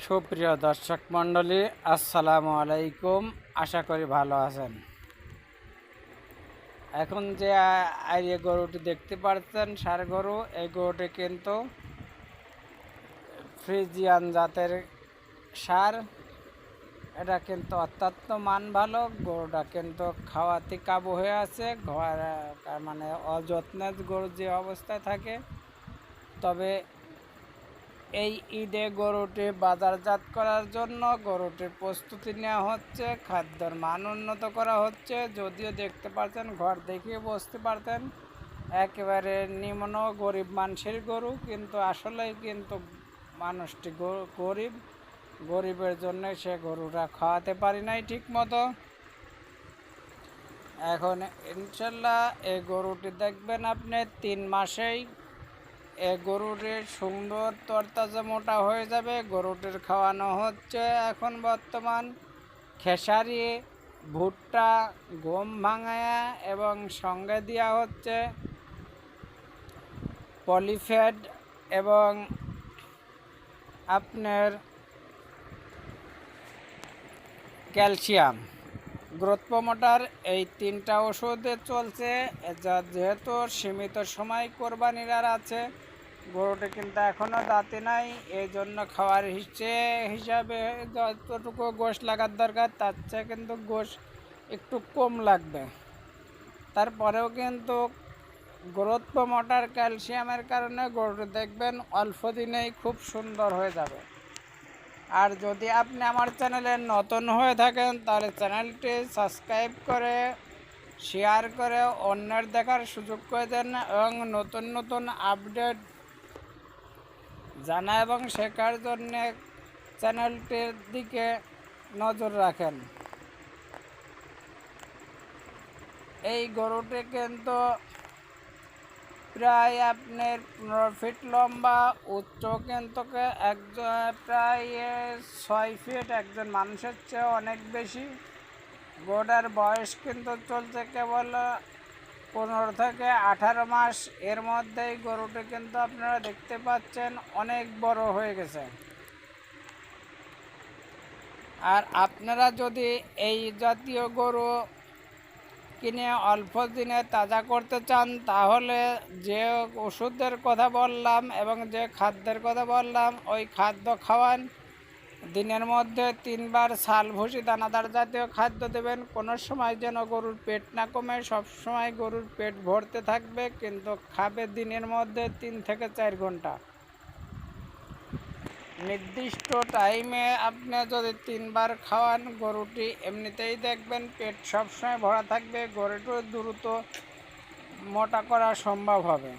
সুপ্রিয় দর্শক মণ্ডলী, আসসালামু আলাইকুম। আশা করি ভালো আছেন। এখন যে এই গরুটি দেখতে পাচ্ছেন ষাঁড় গরু, এই গরুটি কিন্তু ফ্রিজিয়ান জাতের ষাঁড়। এটা কিন্তু অত্যন্ত মান ভালো। গরুটা কিন্তু খাওয়াতে কাবু হয়ে আছে, মানে অযত্নে গরু যে অবস্থায় থাকে। তবে এই ঈদে গরুটি বাজারজাত করার জন্য গরুটির প্রস্তুতি নেওয়া হচ্ছে, খাদ্যের মান উন্নত করা হচ্ছে। যদিও দেখতে পাচ্ছেন, ঘর দেখিয়ে বসতে পারতেন একেবারে নিম্ন গরিব মানুষের গরু, কিন্তু আসলেই কিন্তু মানুষটি গরিবের জন্য সে গরুটা খাওয়াতে পারি নাই ঠিক মতো। এখন ইনশাল্লাহ এই গরুটি দেখবেন আপনি 3 মাসেই গরুটির সুন্দর তরতাজা মোটা হয়ে যাবে। গরুটির খাওয়ানো হচ্ছে এখন বর্তমান খেসারি, ভুট্টা, গম ভাঙায়া এবং সঙ্গে দেওয়া হচ্ছে পলিফেড এবং আপনার ক্যালসিয়াম, গ্রোথ প্রমোটার। এই 3টা ওষুধে চলছে। যেহেতু সীমিত সময় কোরবানির আছে, গরুটি কিন্তু এখনও দাঁতে নাই, এই জন্য খাওয়ার হিসাবে যতটুকু গোশ লাগার দরকার তার চেয়ে কিন্তু গোশ একটু কম লাগবে। তারপরেও কিন্তু গ্রোথ প্রমোটার ক্যালসিয়ামের কারণে গরুটি দেখবেন অল্প দিনেই খুব সুন্দর হয়ে যাবে। আর যদি আপনি আমার চ্যানেলে নতুন হয়ে থাকেন তাহলে চ্যানেলটি সাবস্ক্রাইব করে শেয়ার করে অন্যের দেখার সুযোগ করে দেন এবং নতুন নতুন আপডেট জানা এবং শেখার জন্যে চ্যানেলটির দিকে নজর রাখেন। এই গরুটি কিন্তু প্রায় আপনার 15 ফিট লম্বা, উচ্চ কিন্তু প্রায় 6 ফিট, একজন মানুষের চেয়ে অনেক বেশি। গরুটার বয়স কিন্তু চলছে কেবল 15 থেকে 18 মাস। এর মধ্যেই গরুটি কিন্তু আপনারা দেখতে পাচ্ছেন অনেক বড় হয়ে গেছে। আর আপনারা যদি এই জাতীয় গরু কিনে অল্প দিনে তাজা করতে চান, তাহলে যে ওষুধের কথা বললাম এবং যে খাদ্যের কথা বললাম, ওই খাদ্য খাওয়ান। দিনের মধ্যে 3 বার ছাল ভুসি দানাদার জাতীয় খাদ্য দেবেন। কোনো সময় যেন গরুর পেট না কমে, সবসময় গরুর পেট ভরতে থাকবে, কিন্তু খাবে দিনের মধ্যে 3 থেকে 4 ঘন্টা। নির্দিষ্ট টাইমে আপনি যদি 3 বার খাওয়ান, গরুটি এমনিতেই দেখবেন পেট সবসময় ভরা থাকবে। গরুটি দ্রুত মোটা করা সম্ভব হবে।